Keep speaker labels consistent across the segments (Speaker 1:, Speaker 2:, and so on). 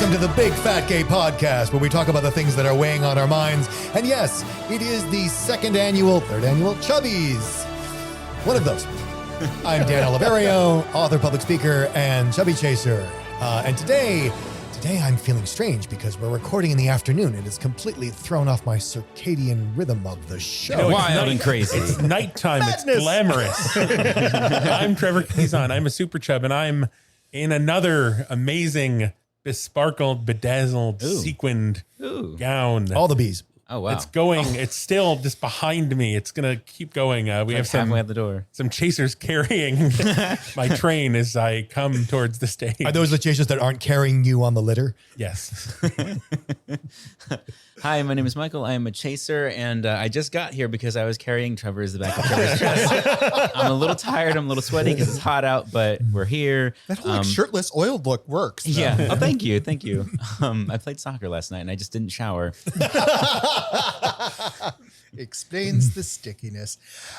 Speaker 1: welcome to the Big Fat Gay Podcast, where we talk about the things that are weighing on our minds. And yes, it is the third annual Chubbies. One of those. I'm Dan Oliverio, author, public speaker, and Chubby Chaser. And today I'm feeling strange because we're recording in the afternoon. It has completely thrown off my circadian rhythm of the show.
Speaker 2: No, wild and crazy.
Speaker 3: It's nighttime.
Speaker 1: Madness.
Speaker 3: It's glamorous. I'm Trevor Kazan. I'm a super chub, and I'm in another amazing besparkled, bedazzled, sequined gown.
Speaker 1: All the bees.
Speaker 2: Oh, wow.
Speaker 3: It's going. It's still just behind me. It's gonna keep going. We have
Speaker 2: halfway at the door.
Speaker 3: Some chasers carrying my train as I come towards the stage.
Speaker 1: Are those the chasers that aren't carrying you on the litter?
Speaker 3: Yes.
Speaker 2: Hi, my name is Michael. I am a chaser, and I just got here because I was carrying Trevor's the back of Trevor's dress. I'm a little tired. I'm a little sweaty because it's hot out, but we're here.
Speaker 4: That whole shirtless oiled look works. Though.
Speaker 2: Yeah. Oh, thank you. Thank you. I played soccer last night, and I just didn't shower.
Speaker 4: Explains the stickiness.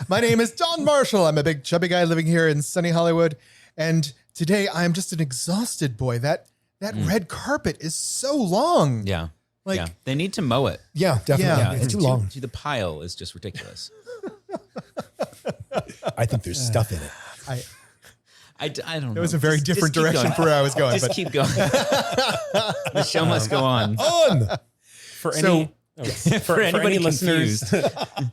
Speaker 4: My name is Don Marshall. I'm a big chubby guy living here in sunny Hollywood, and today I am just an exhausted boy. That red carpet is so long.
Speaker 2: Yeah.
Speaker 4: Like,
Speaker 2: yeah. They need to mow it.
Speaker 1: Yeah, definitely.
Speaker 4: Yeah.
Speaker 1: It's too long.
Speaker 2: The pile is just ridiculous.
Speaker 1: I think there's stuff in it.
Speaker 2: I don't know.
Speaker 4: It was a very different
Speaker 2: keep
Speaker 4: direction
Speaker 2: going.
Speaker 4: for where I was going.
Speaker 2: Just
Speaker 4: but
Speaker 2: keep going. The show must go on.
Speaker 3: For
Speaker 4: So-
Speaker 3: for
Speaker 2: anybody
Speaker 3: any listeners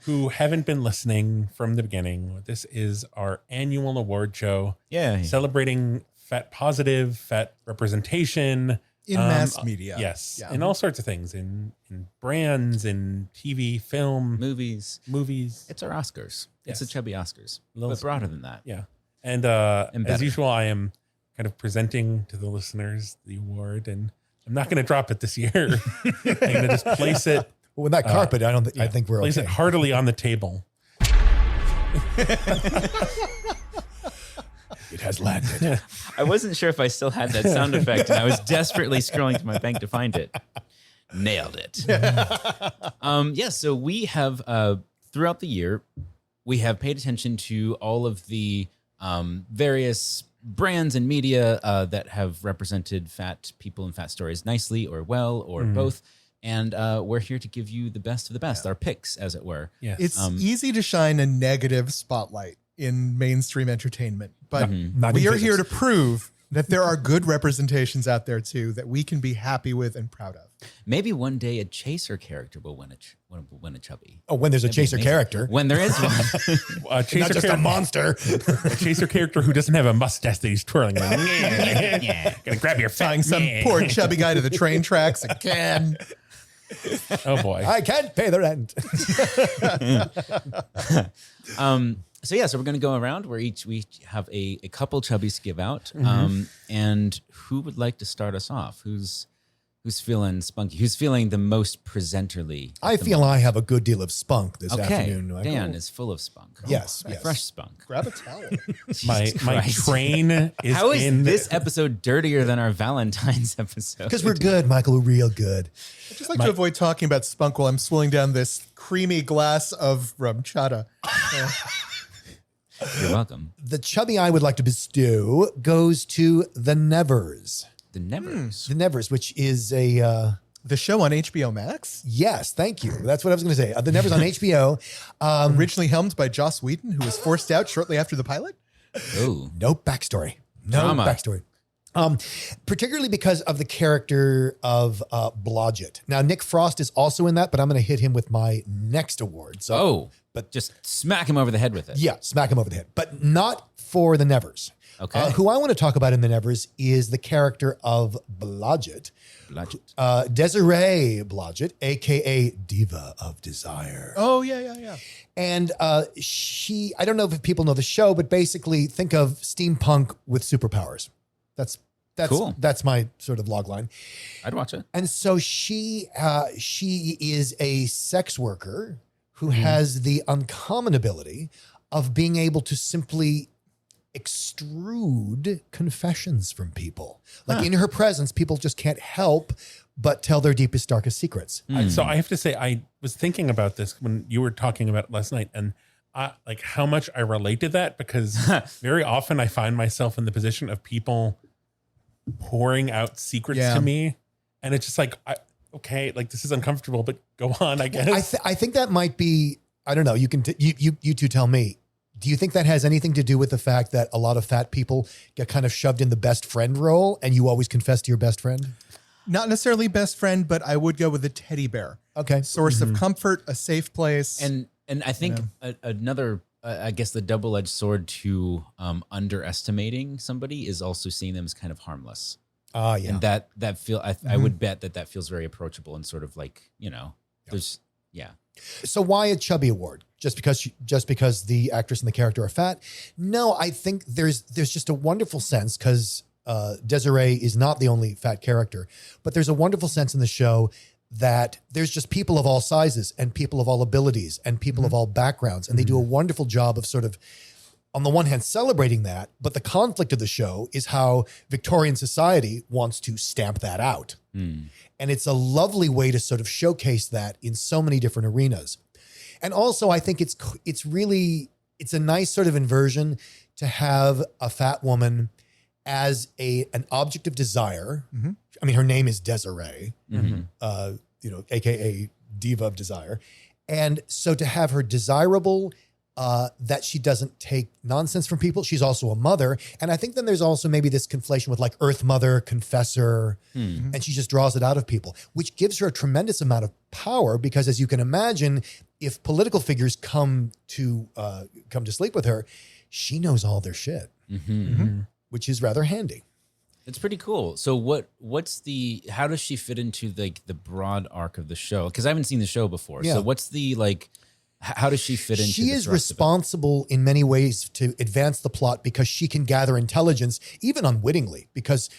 Speaker 3: who haven't been listening from the beginning, this is our annual award show.
Speaker 2: Yeah.
Speaker 3: Celebrating fat positive, fat representation.
Speaker 4: in mass media.
Speaker 3: Yes.
Speaker 4: Yeah.
Speaker 3: In all sorts of things. In brands, in TV, film,
Speaker 2: Movies. It's our Oscars.
Speaker 3: Yes.
Speaker 2: It's the Chubby Oscars.
Speaker 3: Little-
Speaker 2: But broader than that.
Speaker 3: Yeah. And
Speaker 2: And
Speaker 3: as
Speaker 2: better.
Speaker 3: usual, I am kind of presenting to the listeners the award, and I'm not going to drop it this year. I'm going to just place it.
Speaker 1: Well, with that carpet, I think we're
Speaker 3: Place
Speaker 1: okay.
Speaker 3: it heartily on the table.
Speaker 1: It has landed.
Speaker 2: I wasn't sure if I still had that sound effect, and I was desperately scrolling through my bank to find it. Nailed it. So we have, throughout the year, we have paid attention to all of the various brands and media that have represented fat people and fat stories nicely or well or both. And we're here to give you the best of the best, our picks, as it were.
Speaker 3: Yes.
Speaker 4: It's easy to shine a negative spotlight in mainstream entertainment, but
Speaker 1: Not
Speaker 4: we
Speaker 1: in
Speaker 4: are here to
Speaker 1: physics.
Speaker 4: prove that there are good representations out there too that we can be happy with and proud of.
Speaker 2: Maybe one day a chaser character will win a chubby.
Speaker 1: Oh, when there's a chaser
Speaker 2: Amazing.
Speaker 1: character.
Speaker 2: When there is one.
Speaker 3: A chaser,
Speaker 1: Not just a monster.
Speaker 3: a chaser character who doesn't have a mustache that he's twirling. Like, gonna grab your fat.
Speaker 4: Tying some poor chubby guy to the train tracks again.
Speaker 3: Oh boy.
Speaker 1: I can't pay the rent.
Speaker 2: So we're going to go around where we have a couple chubbies to give out. And who would like to start us off? Who's feeling spunky? Who's feeling the most presenterly?
Speaker 1: I feel I have a good deal of spunk this
Speaker 2: Okay,
Speaker 1: afternoon. Michael.
Speaker 2: Dan is full of spunk.
Speaker 1: Yes, yes.
Speaker 2: Fresh spunk.
Speaker 4: Grab a towel.
Speaker 3: my
Speaker 2: Christ.
Speaker 3: train is
Speaker 2: How is
Speaker 3: in
Speaker 2: this episode dirtier than our Valentine's episode?
Speaker 1: Because we're good, Michael. We're real good.
Speaker 4: I just like to avoid talking about spunk while I'm swilling down this creamy glass of rum chata.
Speaker 2: You're welcome.
Speaker 1: The chubby I would like to bestow goes to The Nevers.
Speaker 2: The Nevers.
Speaker 1: The Nevers, which is a...
Speaker 4: The show on HBO Max,
Speaker 1: yes, thank you. That's what I was going to say. The Nevers on HBO.
Speaker 4: originally helmed by Joss Whedon, who was forced out shortly after the pilot.
Speaker 2: Oh,
Speaker 1: No backstory. No
Speaker 2: Drama.
Speaker 1: backstory. Particularly because of the character of Blodgett. Now, Nick Frost is also in that, but I'm going to hit him with my next award. So,
Speaker 2: but just smack him over the head with it.
Speaker 1: yeah, smack him over the head, but not for the Nevers.
Speaker 2: Okay.
Speaker 1: Who I want to talk about in the Nevers is the character of Blodgett.
Speaker 2: Blodgett.
Speaker 1: Desiree Blodgett, aka Diva of Desire.
Speaker 4: Oh, yeah.
Speaker 1: And she, I don't know if people know the show, but basically think of steampunk with superpowers. That's
Speaker 2: Cool.
Speaker 1: That's my sort of log line.
Speaker 2: I'd watch it.
Speaker 1: And so she is a sex worker who has the uncommon ability of being able to simply extrude confessions from people. Like in her presence, people just can't help but tell their deepest, darkest secrets.
Speaker 3: So I have to say, I was thinking about this when you were talking about it last night, and like how much I relate to that, because very often I find myself in the position of people pouring out secrets
Speaker 4: Yeah.
Speaker 3: to me, And it's just like, okay, like this is uncomfortable, but go on, I guess.
Speaker 1: I think that might be, I don't know. You can, you two tell me. Do you think that has anything to do with the fact that a lot of fat people get kind of shoved in the best friend role and you always confess to your best friend?
Speaker 4: Not necessarily best friend, but I would go with a teddy bear.
Speaker 1: Okay.
Speaker 4: Source of comfort, a safe place.
Speaker 2: And I think another, I guess the double-edged sword to underestimating somebody is also seeing them as kind of harmless.
Speaker 1: Yeah.
Speaker 2: And that feel, I would bet that feels very approachable and sort of like, there's,
Speaker 1: So why a Chubby Award? Just because the actress and the character are fat? No, I think there's just a wonderful sense because Desiree is not the only fat character, but there's a wonderful sense in the show that there's just people of all sizes and people of all abilities and people of all backgrounds. And they do a wonderful job of sort of, on the one hand, celebrating that, but the conflict of the show is how Victorian society wants to stamp that out. And it's a lovely way to sort of showcase that in so many different arenas. And also, I think it's a nice sort of inversion to have a fat woman as an object of desire. I mean, her name is Desiree, AKA Diva of Desire. And so to have her desirable, that she doesn't take nonsense from people. She's also a mother. And I think then there's also maybe this conflation with like Earth Mother, Confessor, and she just draws it out of people, which gives her a tremendous amount of power because as you can imagine, if political figures come to sleep with her, she knows all their shit, which is rather handy.
Speaker 2: it's pretty cool. So how does she fit into like the broad arc of the show? Because I haven't seen the show before.
Speaker 1: Yeah.
Speaker 2: So what's the how does she fit into
Speaker 1: She
Speaker 2: the
Speaker 1: is
Speaker 2: thrust of it?
Speaker 1: responsible in many ways to advance the plot because she can gather intelligence, even unwittingly. Because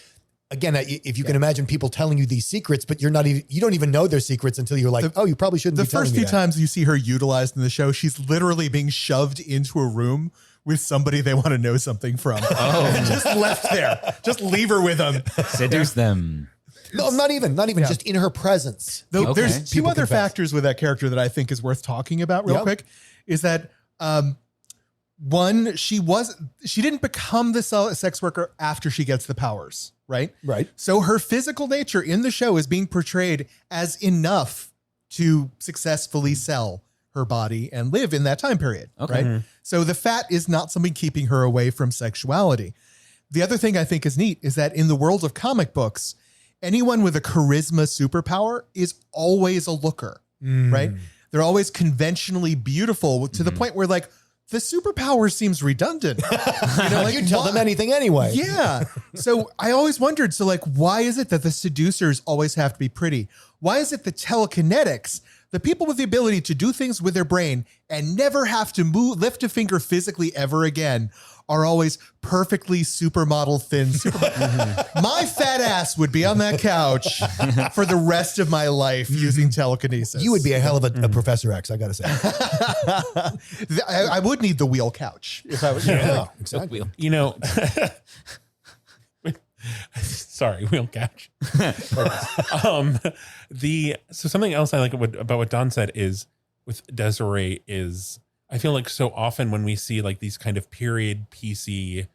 Speaker 1: again, if you can imagine people telling you these secrets, but you don't even know their secrets until you're like, you probably shouldn't be telling me that.
Speaker 4: The first few times you see her utilized in the show, she's literally being shoved into a room with somebody they want to know something from. And just left there. Just leave her with them.
Speaker 2: Seduce them.
Speaker 1: No, not even just in her presence.
Speaker 4: Though
Speaker 2: Okay.
Speaker 4: there's two
Speaker 1: People
Speaker 4: other
Speaker 1: confess.
Speaker 4: factors with that character that I think is worth talking about real quick. Is that one, she didn't become the sex worker after she gets the powers, right?
Speaker 1: Right.
Speaker 4: So her physical nature in the show is being portrayed as enough to successfully sell her body and live in that time period.
Speaker 2: Okay.
Speaker 4: Right. So the fat is not something keeping her away from sexuality. The other thing I think is neat is that in the world of comic books, anyone with a charisma superpower is always a looker, right? They're always conventionally beautiful to the point where like the superpower seems redundant.
Speaker 1: You tell them anything anyway.
Speaker 4: Yeah. So I always wondered, so like, why is it that the seducers always have to be pretty? Why is it the telekinetics, the people with the ability to do things with their brain and never have to lift a finger physically ever again, are always perfectly supermodel thin? My fat ass would be on that couch for the rest of my life using telekinesis.
Speaker 1: You would be a hell of a Professor X, I got to say.
Speaker 4: I would need the wheel couch if I was.
Speaker 1: Yeah, exactly.
Speaker 3: You know, sorry, wheel couch. So something else I like about what Don said is with Desiree is I feel like so often when we see like these kind of period PC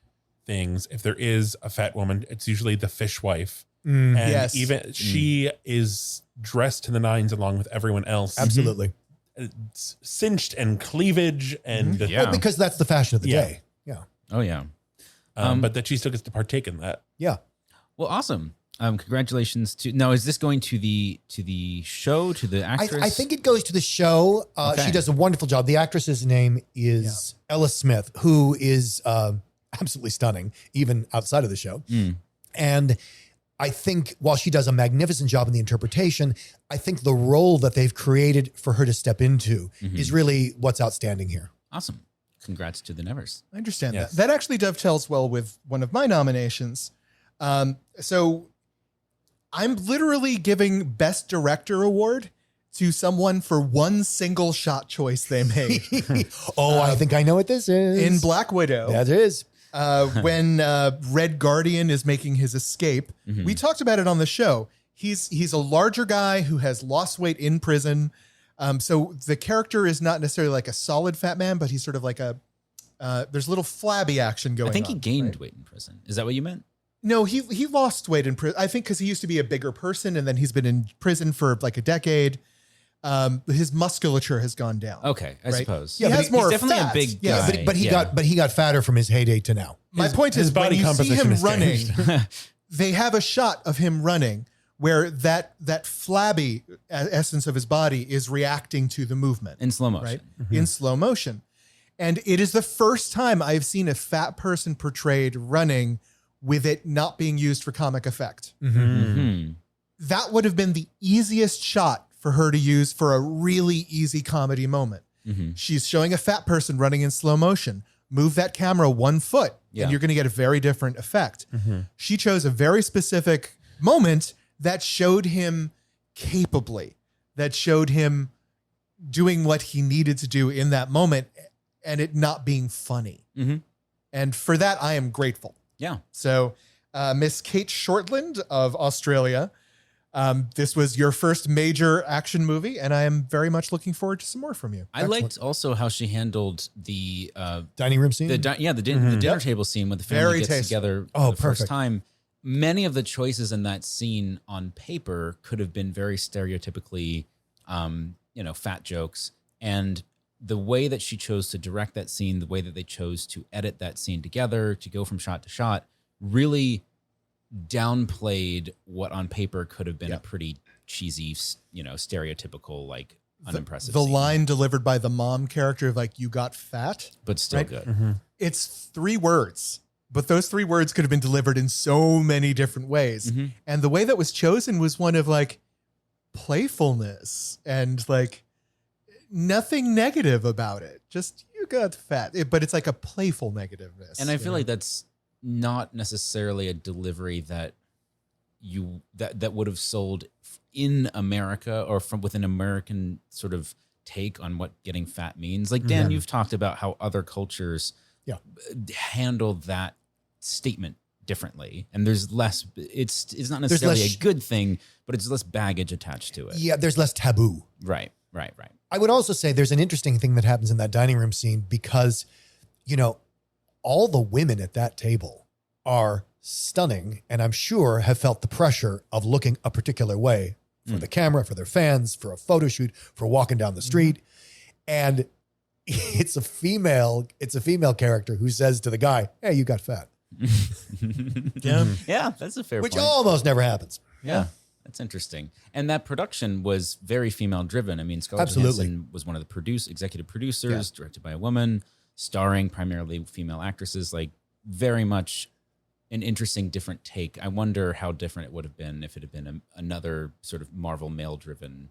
Speaker 3: things, if there is a fat woman, it's usually the fishwife. And
Speaker 4: Yes.
Speaker 3: even she is dressed to the nines along with everyone else.
Speaker 1: Absolutely.
Speaker 3: It's cinched and cleavage and
Speaker 2: Yeah.
Speaker 1: Well, because that's the fashion of the
Speaker 3: Yeah.
Speaker 1: day. Yeah.
Speaker 2: Oh yeah.
Speaker 3: but that she still gets to partake in that.
Speaker 1: Yeah.
Speaker 2: Well, awesome. Congratulations to now. Is this going to the show, to the actress?
Speaker 1: I think it goes to the show.
Speaker 2: Okay.
Speaker 1: She does a wonderful job. The actress's name is Ella Smith, who is absolutely stunning, even outside of the show. And I think while she does a magnificent job in the interpretation, I think the role that they've created for her to step into is really what's outstanding here.
Speaker 2: Awesome. Congrats to the Nevers.
Speaker 4: I understand
Speaker 3: Yes.
Speaker 4: that. That actually dovetails well with one of my nominations. So I'm literally giving Best Director Award to someone for one single shot choice they made.
Speaker 1: I think I know what this is.
Speaker 4: In Black Widow,
Speaker 1: That is.
Speaker 4: when Red Guardian is making his escape. We talked about it on the show. He's a larger guy who has lost weight in prison. So the character is not necessarily like a solid fat man, but he's sort of like there's a little flabby action going on.
Speaker 2: I think he gained
Speaker 4: right?
Speaker 2: weight in prison. Is that what you meant?
Speaker 4: No, he lost weight in prison. I think because he used to be a bigger person, and then he's been in prison for like a decade. His musculature has gone down.
Speaker 2: Okay, I
Speaker 4: Right?
Speaker 2: suppose.
Speaker 4: He has more
Speaker 2: he's definitely
Speaker 4: fat.
Speaker 2: a big
Speaker 4: Yeah,
Speaker 2: guy.
Speaker 1: But he got fatter from his heyday to now.
Speaker 4: My point
Speaker 3: his
Speaker 4: is, when
Speaker 3: body
Speaker 4: you see
Speaker 3: composition
Speaker 4: him
Speaker 3: has
Speaker 4: running,
Speaker 3: changed.
Speaker 4: they have a shot of him running where that flabby essence of his body is reacting to the movement.
Speaker 2: in slow motion.
Speaker 4: Right? In slow motion. And it is the first time I've seen a fat person portrayed running with it not being used for comic effect.
Speaker 2: Mhm.
Speaker 4: That would have been the easiest shot for her to use for a really easy comedy moment.
Speaker 2: Mhm.
Speaker 4: She's showing a fat person running in slow motion. Move that camera 1 foot
Speaker 2: Yeah.
Speaker 4: and you're going to get a very different effect. She chose a very specific moment that showed him capably, that showed him doing what he needed to do in that moment and it not being funny.
Speaker 2: Mhm.
Speaker 4: And for that, I am grateful.
Speaker 2: Yeah.
Speaker 4: So, Miss Kate Shortland of Australia, this was your first major action movie, and I am very much looking forward to some more from you.
Speaker 2: I liked also how she handled the
Speaker 1: Dining room scene.
Speaker 2: the dinner table scene with the family
Speaker 4: Very
Speaker 2: gets
Speaker 4: tasteful.
Speaker 2: together
Speaker 1: Oh,
Speaker 2: for the first
Speaker 1: perfect.
Speaker 2: time. Many of the choices in that scene on paper could have been very stereotypically, fat jokes. And the way that she chose to direct that scene, the way that they chose to edit that scene together, to go from shot to shot, really downplayed what on paper could have been a pretty cheesy, stereotypical, like unimpressive
Speaker 4: The
Speaker 2: scene,
Speaker 4: line delivered by the mom character of like, "You got fat."
Speaker 2: but still
Speaker 4: right?
Speaker 2: good.
Speaker 4: It's 3 words, but those 3 words could have been delivered in so many different ways.
Speaker 2: Mhm.
Speaker 4: And the way that was chosen was one of like playfulness and like nothing negative about it. Just, "You got fat." But it's like a playful negativeness.
Speaker 2: And I
Speaker 4: you
Speaker 2: feel
Speaker 4: know?
Speaker 2: like that's not necessarily a delivery that that would have sold in America or from with an American sort of take on what getting fat means. Like Dan, you've talked about how other cultures handle that statement differently, and there's less. It's not necessarily a good thing, but it's less baggage attached to it.
Speaker 1: Yeah, there's less taboo.
Speaker 2: Right.
Speaker 1: I would also say there's an interesting thing that happens in that dining room scene because, all the women at that table are stunning and I'm sure have felt the pressure of looking a particular way for the camera, for their fans, for a photo shoot, for walking down the street. And it's a female character who says to the guy, "Hey, you got fat,"
Speaker 2: Yeah, that's a fair
Speaker 1: which
Speaker 2: point.
Speaker 1: almost never happens.
Speaker 2: Yeah, that's interesting. And that production was very female driven. I mean, Scarlett
Speaker 1: Absolutely.
Speaker 2: Johansson was one of the executive producers, directed by a woman, starring primarily female actresses, like very much an interesting, different take. I wonder how different it would have been if it had been another sort of Marvel male driven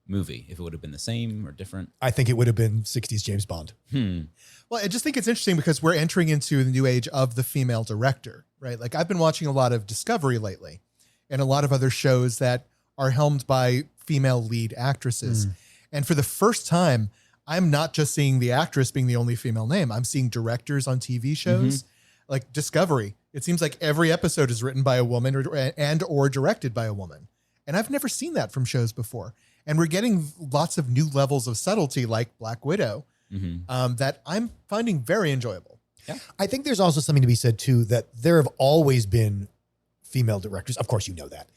Speaker 2: movie, if it would have been the same or different.
Speaker 1: I think it would have been 60s James Bond.
Speaker 4: Well, I just think it's interesting because we're entering into the new age of the female director, right? Like I've been watching a lot of Discovery lately and a lot of other shows that are helmed by female lead actresses. And for the first time, I'm not just seeing the actress being the only female name. I'm seeing directors on TV shows like Discovery. It seems like every episode is written by a woman or directed by a woman. And I've never seen that from shows before. And we're getting lots of new levels of subtlety like Black Widow that I'm finding very enjoyable.
Speaker 1: I think there's also something to be said too, that there have always been female directors. Of course, you know that.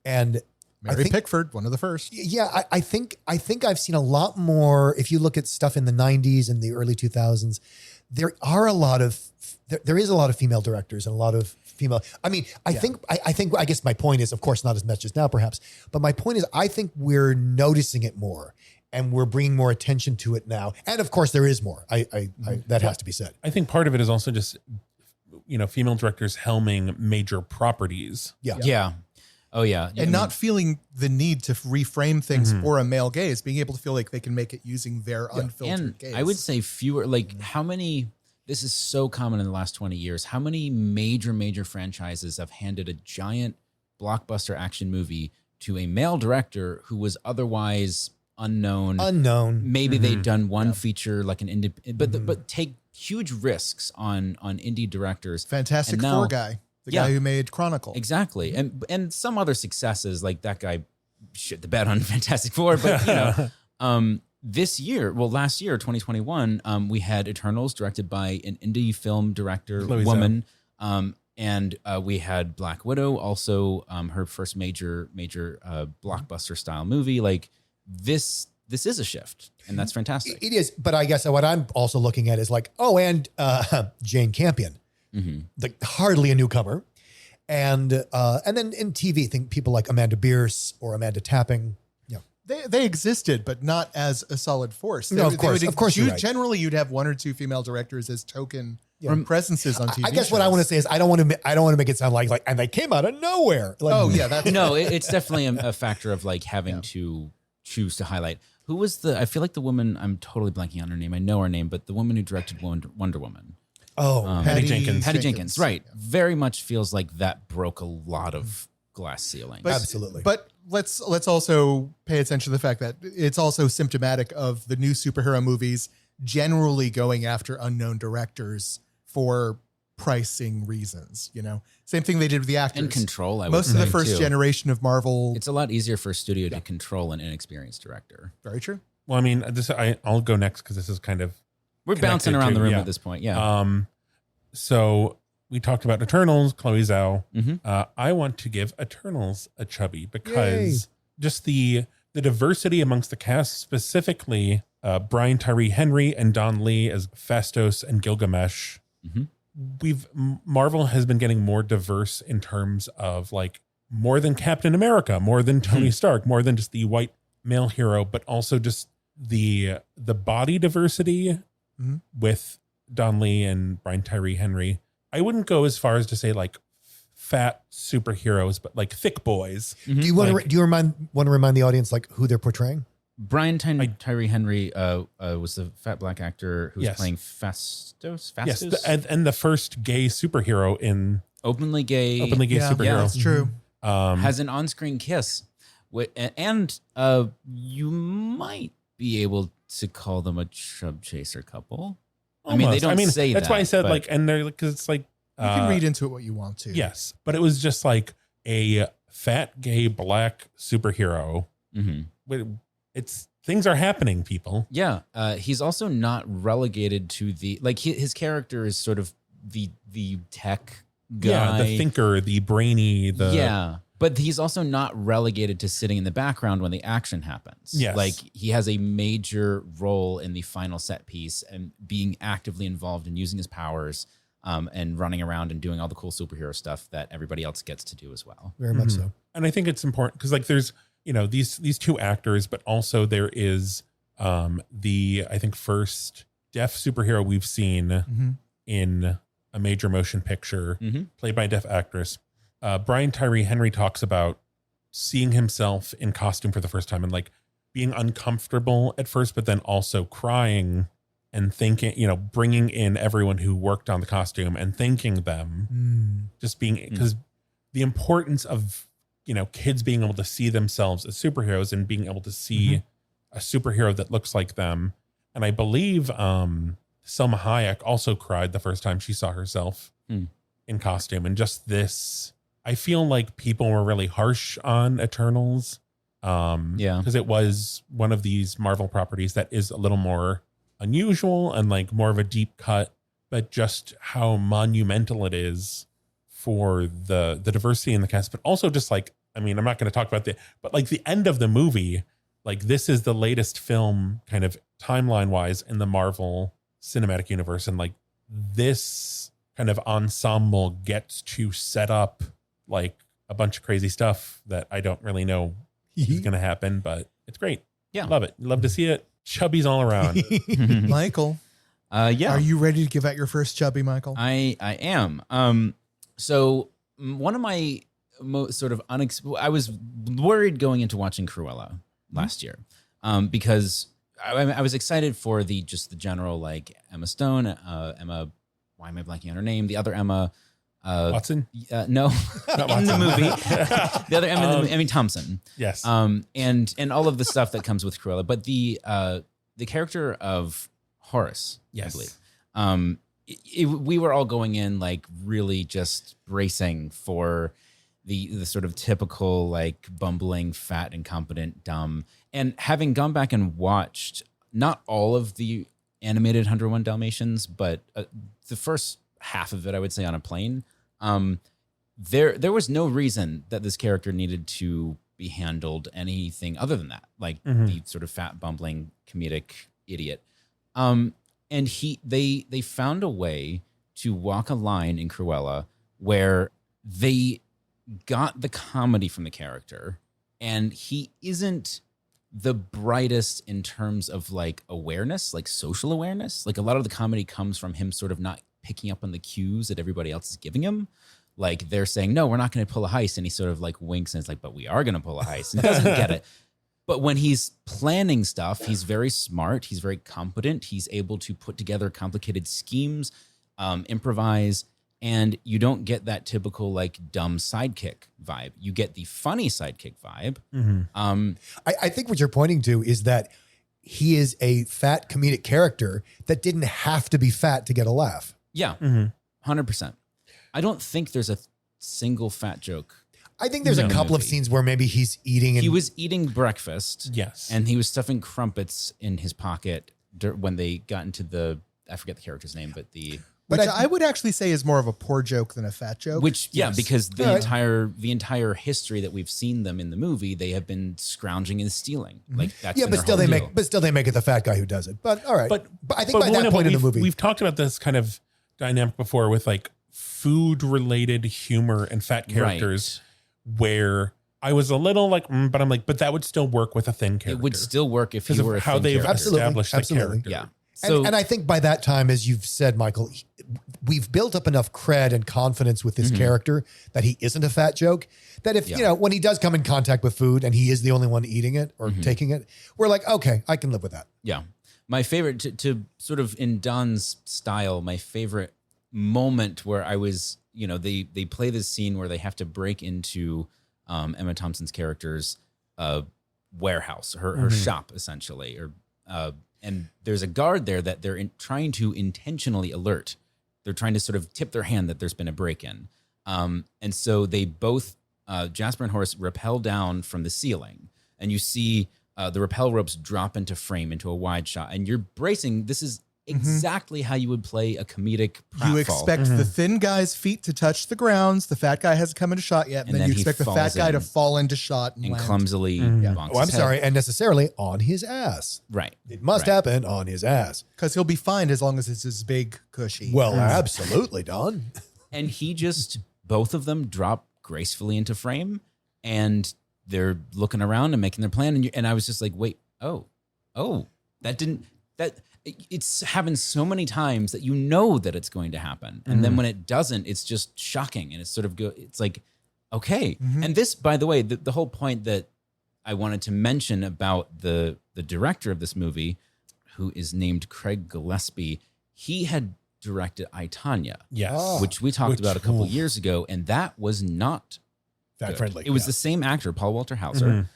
Speaker 1: And
Speaker 4: Mary Pickford, one of the first.
Speaker 1: yeah, I think I've seen a lot more. If you look at stuff in the 90s and the early 2000s, there is a lot of female directors and a lot of female. I mean, I guess my point is, of course, not as much as now, perhaps, but my point is, I think we're noticing it more and we're bringing more attention to it now. And of course, there is more. That has to be said.
Speaker 3: I think part of it is also just, female directors helming major properties.
Speaker 2: Yeah. Oh, yeah.
Speaker 4: And not feeling the need to reframe things for a male gaze, being able to feel like they can make it using their unfiltered
Speaker 2: And
Speaker 4: gaze.
Speaker 2: I would say fewer, like how many, this is so common in the last 20 years, how many major franchises have handed a giant blockbuster action movie to a male director who was otherwise unknown. Maybe they'd done one feature like an indie, but take huge risks on indie directors.
Speaker 4: Fantastic
Speaker 2: And now-
Speaker 4: Four guy, the guy who made Chronicle.
Speaker 2: Exactly. And some other successes, like that guy shit the bed on Fantastic Four. But, last year, 2021, we had Eternals directed by an indie film director,
Speaker 3: Chloe
Speaker 2: woman. And we had Black Widow, also her first major blockbuster style movie. Like this is a shift, and that's fantastic.
Speaker 1: It is, but I guess what I'm also looking at is like, and Jane Campion, like hardly a newcomer, and then in TV, think people like Amanda Bierce or Amanda Tapping.
Speaker 4: They existed, but not as a solid force.
Speaker 1: No, of course, you're right.
Speaker 4: Generally, you'd have one or two female directors as token presences on TV.
Speaker 1: I guess what I want to say is I don't want to make it sound like and they came out of nowhere. Like,
Speaker 4: that's
Speaker 2: no, it's definitely a factor of like having to choose to highlight. Who was I feel like the woman, I'm totally blanking on her name. I know her name, but the woman who directed Wonder Woman.
Speaker 3: Patty Jenkins.
Speaker 2: Patty Jenkins, right. Yeah. Very much feels like that broke a lot of glass ceilings.
Speaker 1: Absolutely.
Speaker 4: But let's also pay attention to the fact that it's also symptomatic of the new superhero movies generally going after unknown directors for pricing reasons. Same thing they did with the actors
Speaker 2: and control.
Speaker 4: Most of the first generation of Marvel.
Speaker 2: It's a lot easier for a studio to control an inexperienced director.
Speaker 4: Very true.
Speaker 3: Well, I mean, I'll go next because this is kind of
Speaker 2: we're bouncing around the room at this point. Yeah.
Speaker 3: So we talked about Eternals, Chloe Zhao. I want to give Eternals a chubby because just the diversity amongst the cast, specifically Brian Tyree Henry and Don Lee as Phastos and Gilgamesh. Marvel has been getting more diverse in terms of like more than Captain America, more than Tony Stark, more than just the white male hero, but also just the body diversity with Don Lee and Brian Tyree Henry. I wouldn't go as far as to say like fat superheroes, but like thick boys.
Speaker 1: Do you want to remind the audience like who they're portraying?
Speaker 2: Brian Tyree Henry was the fat black actor who was playing Phastos.
Speaker 3: Yes, and the first gay superhero in
Speaker 2: openly gay
Speaker 3: superhero.
Speaker 4: Yeah, that's true.
Speaker 2: Has an on-screen kiss, and you might be able to call them a chub chaser couple.
Speaker 3: Almost.
Speaker 2: I mean, they don't say that.
Speaker 3: That's why I said like, and they're because it's like
Speaker 4: you can read into it what you want to.
Speaker 3: Yes, but it was just like a fat gay black superhero. It's things are happening, people.
Speaker 2: Yeah, he's also not relegated to his character is sort of the tech guy,
Speaker 3: the thinker, the brainy,
Speaker 2: but he's also not relegated to sitting in the background when the action happens.
Speaker 3: Yes,
Speaker 2: like he has a major role in the final set piece and being actively involved in using his powers and running around and doing all the cool superhero stuff that everybody else gets to do as well.
Speaker 1: Very much so.
Speaker 3: And I think it's important because like there's these two actors, but also there is the I think first deaf superhero we've seen in a major motion picture played by a deaf actress. Brian Tyree Henry talks about seeing himself in costume for the first time and like being uncomfortable at first, but then also crying and thinking, bringing in everyone who worked on the costume and thanking them, just being because the importance of kids being able to see themselves as superheroes and being able to see a superhero that looks like them. And I believe Selma Hayek also cried the first time she saw herself in costume. And just this, I feel like people were really harsh on Eternals. Because it was one of these Marvel properties that is a little more unusual and like more of a deep cut, but just how monumental it is for the diversity in the cast, but also just like, I mean, I'm not going to talk about but like the end of the movie, like this is the latest film kind of timeline wise in the Marvel Cinematic Universe. And like this kind of ensemble gets to set up like a bunch of crazy stuff that I don't really know is going to happen, but it's great.
Speaker 2: Yeah.
Speaker 3: Love it. Love to see it. Chubbies all around.
Speaker 4: Michael. Are you ready to give out your first chubby, Michael?
Speaker 2: I am. So one of my most sort of I was worried going into watching Cruella last year because I was excited for the general like Emma Stone, Emma. Why am I blanking on her name? The other Emma.
Speaker 3: Watson?
Speaker 2: No, in the movie. The other Emma, Emmy Thompson.
Speaker 3: Yes.
Speaker 2: And all of the stuff that comes with Cruella, but the character of Horace,
Speaker 3: yes.
Speaker 2: I believe. We were all going in like really just bracing for the sort of typical like bumbling, fat, incompetent, dumb. And having gone back and watched not all of the animated 101 Dalmatians, but the first half of it, I would say, on a plane, There was no reason that this character needed to be handled anything other than that, like the sort of fat, bumbling, comedic idiot. And they found a way to walk a line in Cruella where they got the comedy from the character, and he isn't the brightest in terms of like awareness, like social awareness. Like a lot of the comedy comes from him sort of not picking up on the cues that everybody else is giving him. Like they're saying, no, we're not going to pull a heist. And he sort of like winks and it's like, but we are going to pull a heist. And he doesn't get it. But when he's planning stuff, he's very smart. He's very competent. He's able to put together complicated schemes, improvise. And you don't get that typical like dumb sidekick vibe. You get the funny sidekick vibe.
Speaker 1: I think what you're pointing to is that he is a fat comedic character that didn't have to be fat to get a laugh.
Speaker 2: Yeah, 100%. I don't think there's a single fat joke.
Speaker 1: I think there's a couple of scenes where maybe he's eating.
Speaker 2: He was eating breakfast.
Speaker 3: Yes.
Speaker 2: And he was stuffing crumpets in his pocket when they got into I forget the character's name, but
Speaker 4: Which I would actually say is more of a poor joke than a fat joke.
Speaker 2: Which, because the entire history that we've seen them in the movie, they have been scrounging and stealing. Like that's
Speaker 1: but still they make it the fat guy who does it. But all right. But I think by that point in the movie,
Speaker 3: we've talked about this kind of dynamic before with like food related humor and fat characters, where I was a little like, but I'm like, but that would still work with a thin character.
Speaker 2: It would still work if you were
Speaker 3: how they've established the character.
Speaker 2: Yeah.
Speaker 1: So, and I think by that time, as you've said, Michael, we've built up enough cred and confidence with this character that he isn't a fat joke. That if, when he does come in contact with food and he is the only one eating it or taking it, we're like, okay, I can live with that.
Speaker 2: Yeah. My favorite, to sort of in Don's style, my favorite moment where I was, they play this scene where they have to break into Emma Thompson's character's warehouse, her shop, essentially, and there's a guard there that they're trying to intentionally alert. They're trying to sort of tip their hand that there's been a break-in. And so they both, Jasper and Horace, rappel down from the ceiling. And you see the rappel ropes drop into frame, into a wide shot. And you're bracing. This is exactly how you would play a comedic pratfall.
Speaker 4: You expect the thin guy's feet to touch the grounds. The fat guy hasn't come into shot yet. And then you expect the fat guy to fall into shot and land.
Speaker 2: Clumsily bonks his
Speaker 1: I'm
Speaker 2: head.
Speaker 1: sorry. And necessarily on his ass.
Speaker 2: Right.
Speaker 1: It must happen on his ass.
Speaker 4: Because he'll be fine as long as it's his big cushy.
Speaker 1: Well, absolutely, Don.
Speaker 2: And both of them drop gracefully into frame, and they're looking around and making their plan. And I was just like, wait, it's happened so many times that that it's going to happen. And then when it doesn't, it's just shocking. And it's sort of it's like, okay. And this, by the way, the whole point that I wanted to mention about the director of this movie, who is named Craig Gillespie, he had directed I, Tonya, which we talked about a couple years ago. And that was not
Speaker 1: fat friendly.
Speaker 2: It was the same actor, Paul Walter Hauser,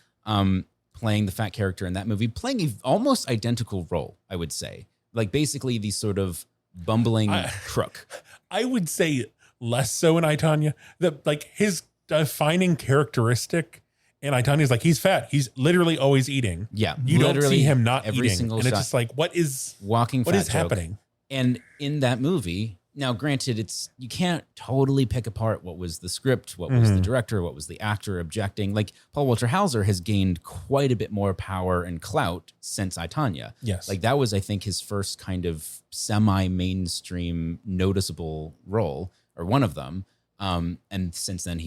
Speaker 2: playing the fat character in that movie, playing an almost identical role, I would say. Like basically the sort of bumbling crook.
Speaker 3: I would say less so in I, Tonya. That like his defining characteristic in I, Tonya is like he's fat. He's literally always eating.
Speaker 2: Yeah.
Speaker 3: You don't see him not
Speaker 2: every
Speaker 3: eating.
Speaker 2: Single
Speaker 3: and
Speaker 2: shot.
Speaker 3: it's just like, what is
Speaker 2: walking
Speaker 3: what
Speaker 2: fat
Speaker 3: is
Speaker 2: joke.
Speaker 3: happening?
Speaker 2: And in that movie, now granted, you can't totally pick apart what was the script, what was the director, what was the actor objecting. Like Paul Walter Hauser has gained quite a bit more power and clout since I, Tonya.
Speaker 3: Yes.
Speaker 2: Like that was, I think, his first kind of semi-mainstream noticeable role, or one of them. And since then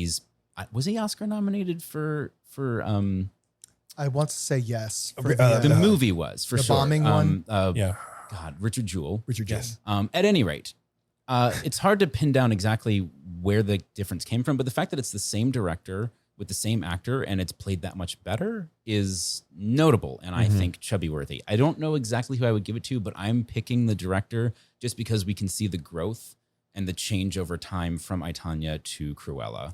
Speaker 2: was he Oscar nominated for
Speaker 4: I want to say yes.
Speaker 2: the movie was for
Speaker 4: the
Speaker 2: sure.
Speaker 4: bombing one.
Speaker 2: God, Richard Jewell.
Speaker 1: Yes.
Speaker 2: At any rate, it's hard to pin down exactly where the difference came from, but the fact that it's the same director with the same actor and it's played that much better is notable, and I think Chubby worthy. I don't know exactly who I would give it to, but I'm picking the director just because we can see the growth and the change over time from I, Tonya to Cruella.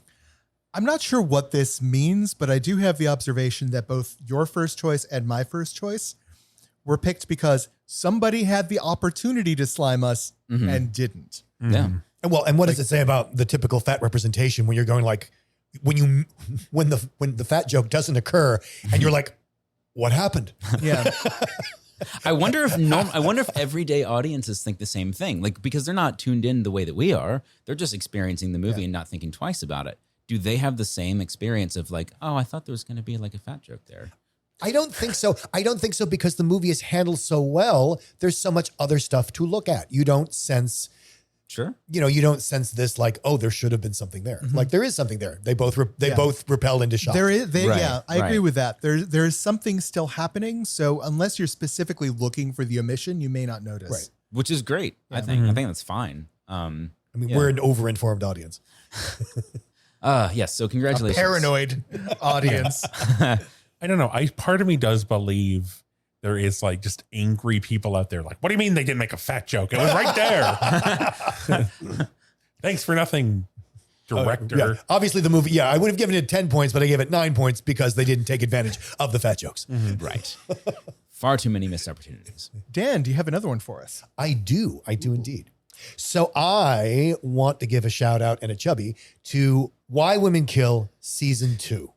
Speaker 4: I'm not sure what this means, but I do have the observation that both your first choice and my first choice were picked because somebody had the opportunity to slime us and didn't.
Speaker 2: Yeah.
Speaker 1: And what does it say about the typical fat representation when you're going like, when the fat joke doesn't occur and you're like, what happened?
Speaker 4: Yeah.
Speaker 2: I wonder if everyday audiences think the same thing, like because they're not tuned in the way that we are. They're just experiencing the movie and not thinking twice about it. Do they have the same experience of like, oh, I thought there was going to be like a fat joke there?
Speaker 1: I don't think so. I don't think so because the movie is handled so well. There's so much other stuff to look at. You don't sense, you don't sense this like, oh, there should have been something there. Like there is something there. They both repel into shock.
Speaker 4: There is,
Speaker 2: Right,
Speaker 4: I agree
Speaker 2: right.
Speaker 4: with that. There's something still happening. So unless you're specifically looking for the omission, you may not notice.
Speaker 1: Right.
Speaker 2: Which is great. I think that's fine.
Speaker 1: I mean, we're an over-informed audience.
Speaker 2: Yes. So congratulations.
Speaker 4: Paranoid audience.
Speaker 3: I don't know. Part of me does believe there is like just angry people out there. Like, what do you mean they didn't make a fat joke? It was right there. Thanks for nothing, director.
Speaker 1: Yeah. Obviously, the movie. Yeah, I would have given it 10 points, but I gave it 9 points because they didn't take advantage of the fat jokes.
Speaker 2: Right. Far too many missed opportunities.
Speaker 4: Dan, do you have another one for us?
Speaker 1: I do indeed. So I want to give a shout out and a chubby to Why Women Kill Season 2.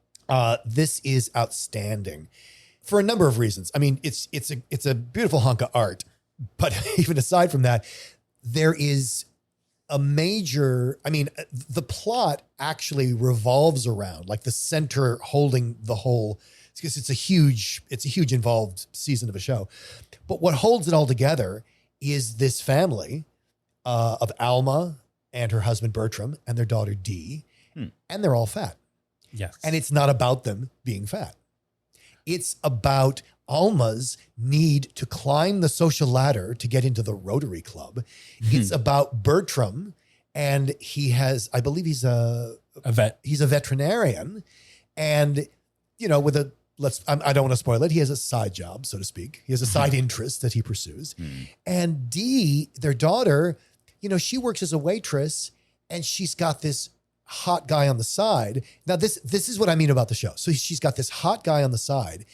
Speaker 1: This is outstanding for a number of reasons. I mean, it's a beautiful hunk of art, but even aside from that, there is a major, the plot actually revolves around like the center holding the whole, because it's a huge involved season of a show. But what holds it all together is this family of Alma and her husband Bertram and their daughter Dee, and they're all fat.
Speaker 3: Yes.
Speaker 1: And it's not about them being fat. It's about Alma's need to climb the social ladder to get into the Rotary Club. It's about Bertram, and I believe he's a
Speaker 3: vet.
Speaker 1: He's a veterinarian, and with I don't want to spoil it. He has a side job, so to speak. He has a side interest that he pursues. And Dee, their daughter, she works as a waitress, and she's got this hot guy on the side. Now, this is what I mean about the show. So she's got this hot guy on the side,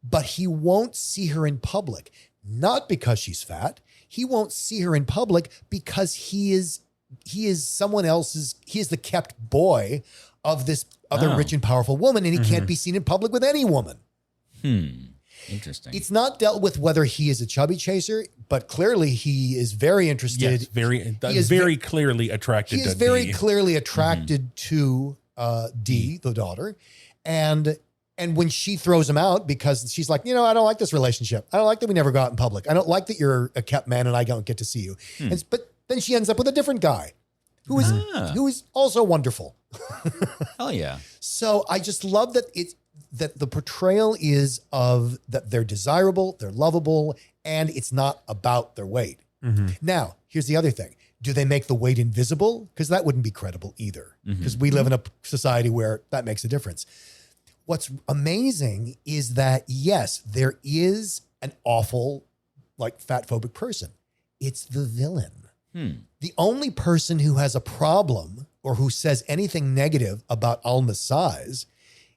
Speaker 1: but he won't see her in public, not because she's fat. He won't see her in public because he is someone else's, he is the kept boy of this other rich and powerful woman, and he can't be seen in public with any woman.
Speaker 2: Interesting.
Speaker 1: It's not dealt with whether he is a chubby chaser, but clearly he is very interested.
Speaker 3: Yes, very clearly attracted.
Speaker 1: He is very clearly attracted to Dee, the daughter, and when she throws him out because she's like, I don't like this relationship. I don't like that we never go out in public. I don't like that you're a kept man and I don't get to see you. But then she ends up with a different guy who is also wonderful.
Speaker 2: Hell yeah.
Speaker 1: So I just love that that the portrayal is of that they're desirable, they're lovable, and it's not about their weight. Now, here's the other thing. Do they make the weight invisible? Because that wouldn't be credible either. Because we live in a society where that makes a difference. What's amazing is that, yes, there is an awful, like, fat-phobic person. It's the villain. The only person who has a problem or who says anything negative about Alma's size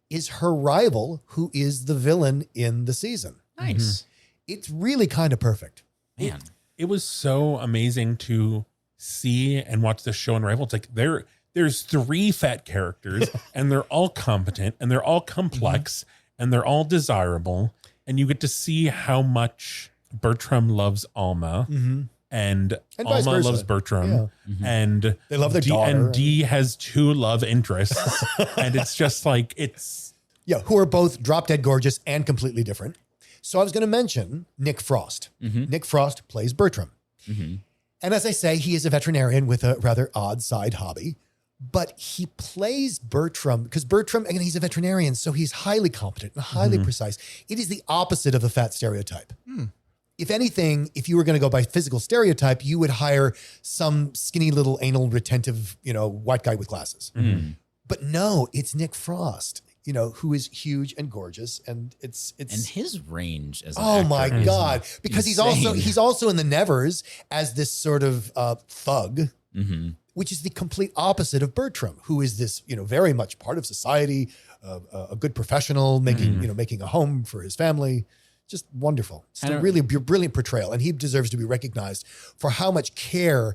Speaker 1: is her rival, who is the villain in the season.
Speaker 2: Nice.
Speaker 1: It's really kind of perfect.
Speaker 2: Man.
Speaker 3: It was so amazing to see and watch the show Unrivaled. It's like there's 3 fat characters and they're all competent and they're all complex and they're all desirable. And you get to see how much Bertram loves Alma. And
Speaker 1: vice
Speaker 3: Alma
Speaker 1: versa.
Speaker 3: loves Bertram, and
Speaker 1: They love their
Speaker 3: Dee,
Speaker 1: daughter.
Speaker 3: and Dee has 2 love interests, and it's just like
Speaker 1: who are both drop dead gorgeous and completely different. So I was going to mention Nick Frost. Nick Frost plays Bertram. And as I say, he is a veterinarian with a rather odd side hobby, but he plays Bertram because Bertram, again, he's a veterinarian, so he's highly competent and highly precise. It is the opposite of the fat stereotype. If anything, if you were going to go by physical stereotype, you would hire some skinny little anal retentive, white guy with glasses. But no, it's Nick Frost, who is huge and gorgeous, and it's
Speaker 2: And his range as an
Speaker 1: oh
Speaker 2: actor
Speaker 1: my
Speaker 2: is
Speaker 1: God, because
Speaker 2: insane.
Speaker 1: he's also in the Nevers as this sort of thug, which is the complete opposite of Bertram, who is this very much part of society, a good professional, making a home for his family. Just wonderful. It's a really brilliant portrayal, and he deserves to be recognized for how much care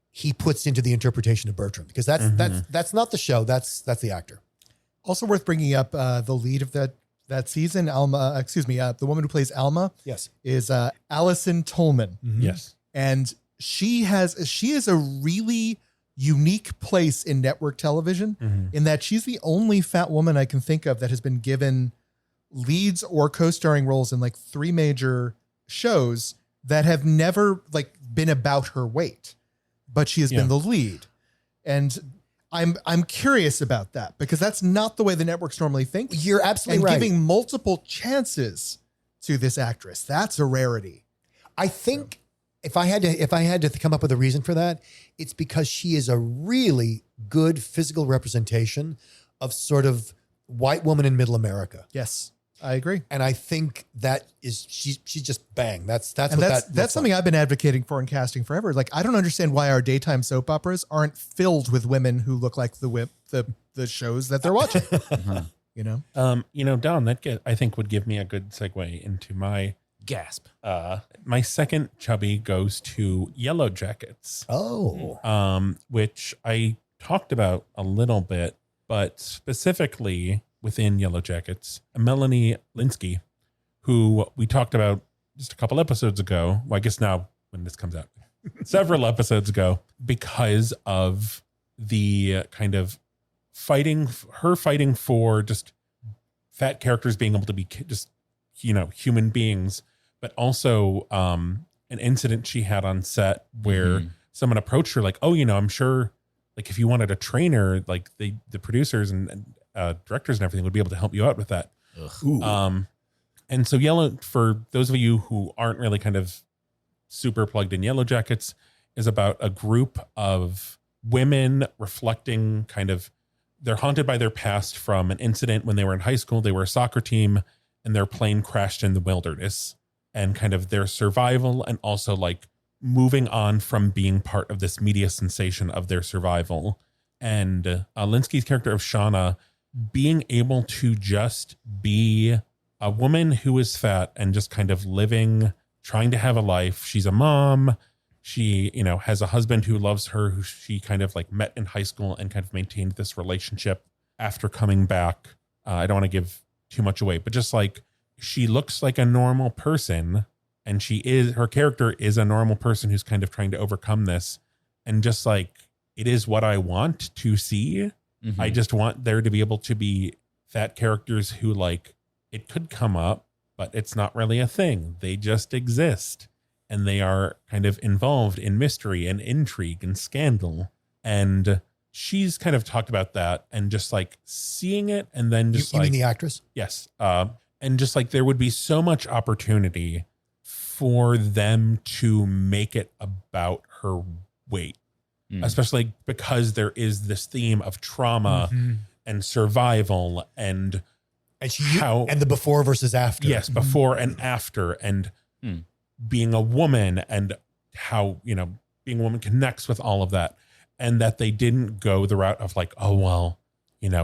Speaker 1: he puts into the interpretation of Bertram, because that's not the show. That's the actor.
Speaker 4: Also worth bringing up the lead of that that season, the woman who plays Alma
Speaker 1: Yes.
Speaker 4: is Allison Tolman.
Speaker 3: Yes.
Speaker 4: And she is a really unique place in network television in that she's the only fat woman I can think of that has been given leads or co-starring roles in like 3 major shows that have never like been about her weight, but she has been the lead. And I'm curious about that because that's not the way the networks normally think.
Speaker 1: You're absolutely
Speaker 4: and
Speaker 1: right.
Speaker 4: giving multiple chances to this actress, that's a rarity.
Speaker 1: I think if I had to come up with a reason for that, it's because she is a really good physical representation of sort of white woman in middle America.
Speaker 4: Yes, I agree.
Speaker 1: And I think that is she's just bang. That's
Speaker 4: something I've been advocating for in casting forever. Like, I don't understand why our daytime soap operas aren't filled with women who look like the shows that they're watching. You know,
Speaker 3: Don, I think would give me a good segue into my
Speaker 2: Gasp.
Speaker 3: my second chubby goes to Yellow Jackets. Which I talked about a little bit, but specifically within Yellow Jackets, Melanie Linsky, who we talked about just a couple episodes ago. Well, I guess now when this comes out, several episodes ago, because of the kind of fighting for just fat characters being able to be just, human beings, but also an incident she had on set where someone approached her like, oh, I'm sure like if you wanted a trainer, like the producers and directors and everything would be able to help you out with that. And so Yellow, for those of you who aren't really kind of super plugged in, Yellow Jackets is about a group of women reflecting kind of, they're haunted by their past from an incident when they were in high school. They were a soccer team and their plane crashed in the wilderness, and kind of their survival and also like moving on from being part of this media sensation of their survival. And Linsky's character of Shauna being able to just be a woman who is fat and just kind of living, trying to have a life. She's a mom. She, has a husband who loves her, who she kind of like met in high school and kind of maintained this relationship after coming back. I don't want to give too much away, but just like she looks like a normal person, and her character is a normal person who's kind of trying to overcome this. And just like, it is what I want to see. I just want there to be able to be fat characters who like, it could come up, but it's not really a thing. They just exist. And they are kind of involved in mystery and intrigue and scandal. And she's kind of talked about that and just like seeing it. And then just
Speaker 1: you mean the actress?
Speaker 3: Yes. And just like there would be so much opportunity for them to make it about her weight, especially because there is this theme of trauma and survival and
Speaker 1: the before versus after.
Speaker 3: Yes, before and after, and being a woman, and how, being a woman connects with all of that. And that they didn't go the route of like, oh, well,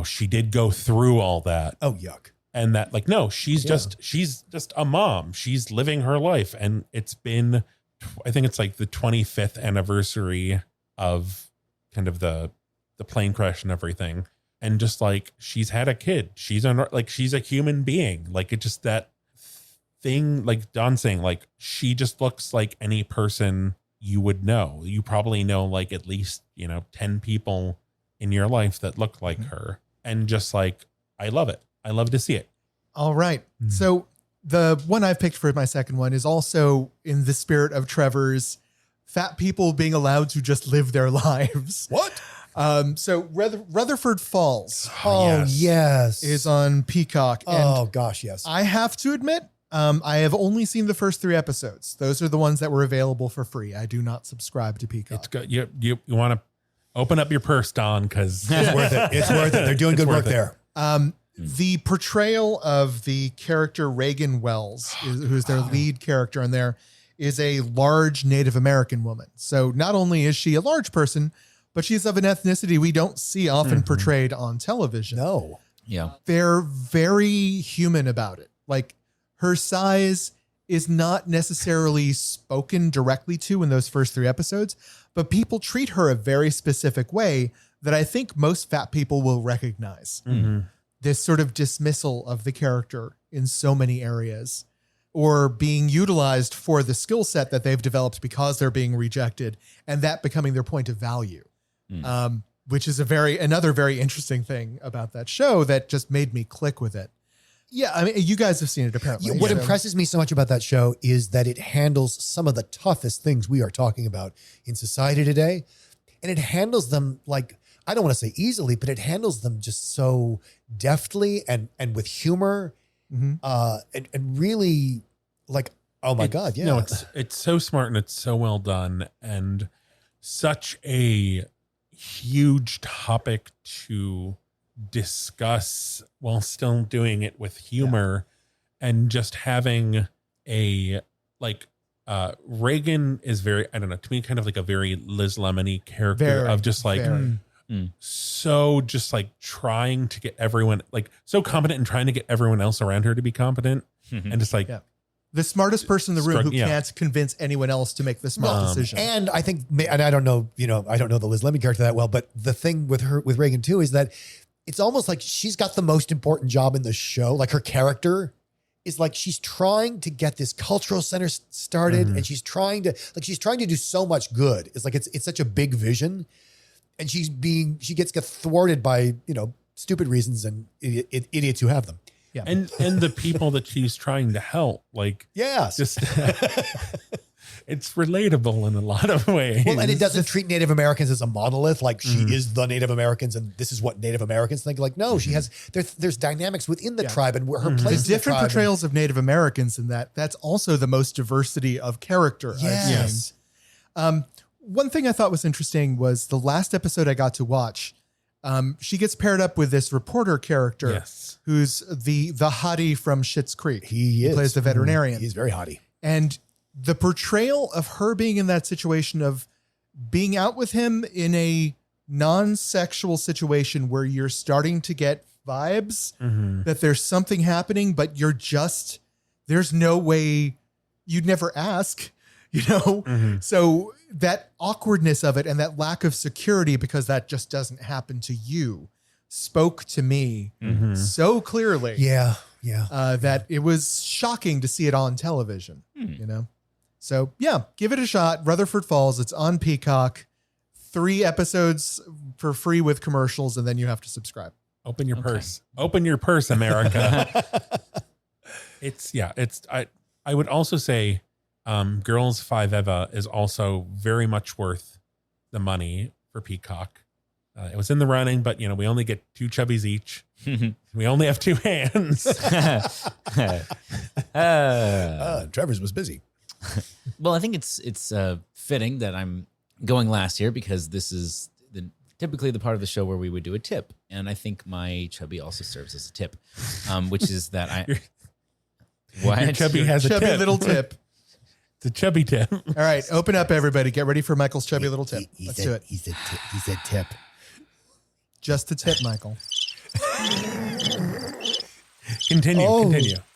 Speaker 3: she did go through all that.
Speaker 1: Oh, yuck.
Speaker 3: And that like, no, she's just a mom. She's living her life. And it's been, I think it's like the 25th anniversary of kind of the plane crash and everything. And just like, she's had a kid. She's a human being. Like, it just that thing, like Don saying, like, she just looks like any person you would know. You probably know like at least, 10 people in your life that look like her. And just like, I love it. I love to see it.
Speaker 4: All right. So the one I've picked for my second one is also in the spirit of Trevor's fat people being allowed to just live their lives.
Speaker 1: What?
Speaker 4: So Rutherford Falls
Speaker 1: Yes.
Speaker 4: is on Peacock.
Speaker 1: Oh, gosh, yes.
Speaker 4: I have to admit, I have only seen the first 3 episodes. Those are the ones that were available for free. I do not subscribe to Peacock.
Speaker 3: It's good. You want to open up your purse, Don, because
Speaker 1: It's worth it. It's worth it. They're doing good work there.
Speaker 4: The portrayal of the character Reagan Wells, who's their lead character in there, is a large Native American woman. So not only is she a large person, but she's of an ethnicity we don't see often portrayed on television.
Speaker 1: No.
Speaker 2: Yeah.
Speaker 4: They're very human about it. Like, her size is not necessarily spoken directly to in those first 3 episodes, but people treat her a very specific way that I think most fat people will recognize. this sort of dismissal of the character in so many areas, or being utilized for the skill set that they've developed because they're being rejected, and that becoming their point of value. Which is another very interesting thing about that show that just made me click with it. Yeah, I mean, you guys have seen it apparently.
Speaker 1: What impresses me so much about that show is that it handles some of the toughest things we are talking about in society today. And it handles them like, I don't want to say easily, but it handles them just so deftly and with humor and really like, oh my God, yeah.
Speaker 3: No, it's so smart and it's so well done and such a huge topic to discuss while still doing it with humor and just having a like Reagan is very, I don't know, to me kind of like a very Liz Lemony character of just like so just like trying to get everyone like so competent and trying to get everyone else around her to be competent and just like
Speaker 4: the smartest person in the room who can't convince anyone else to make the smart decision.
Speaker 1: And I think, and I don't know, I don't know the Liz Lemon character that well, but the thing with Reagan too, is that it's almost like she's got the most important job in the show. Like her character is like, she's trying to get this cultural center started and she's trying to do so much good. It's like, it's such a big vision and she gets thwarted by, stupid reasons and idiots who have them.
Speaker 4: Yeah.
Speaker 3: And the people that she's trying to help, like, just it's relatable in a lot of ways.
Speaker 1: Well, and it doesn't treat Native Americans as a monolith, like she is the Native Americans and this is what Native Americans think. Like, no, she has there's dynamics within the tribe and her place.
Speaker 4: The different portrayals of Native Americans in that's also the most diversity of character I've seen. One thing I thought was interesting was the last episode I got to watch. She gets paired up with this reporter character who's the hottie from Schitt's Creek. He plays the veterinarian.
Speaker 1: He's very hottie.
Speaker 4: And the portrayal of her being in that situation of being out with him in a non-sexual situation where you're starting to get vibes that there's something happening, but there's no way you'd never ask, So that awkwardness of it and that lack of security, because that just doesn't happen to you, spoke to me so clearly. That it was shocking to see it on television, So give it a shot. Rutherford Falls. It's on Peacock. 3 episodes for free with commercials, and then you have to subscribe.
Speaker 3: Open your purse. Open your purse, America. I would also say Girls 5 Eva is also very much worth the money for Peacock. It was in the running, but we only get 2 chubbies each. We only have 2 hands.
Speaker 1: Trevor's was busy.
Speaker 2: Well, I think it's fitting that I'm going last here because this is typically the part of the show where we would do a tip. And I think my chubby also serves as a tip, which is that
Speaker 3: your chubby has a
Speaker 4: chubby
Speaker 3: tip.
Speaker 4: Little tip.
Speaker 3: It's a chubby tip.
Speaker 4: All right, open up, everybody. Get ready for Michael's chubby little tip. Let's do it.
Speaker 1: He said tip.
Speaker 4: Just a tip, Michael.
Speaker 3: Continue.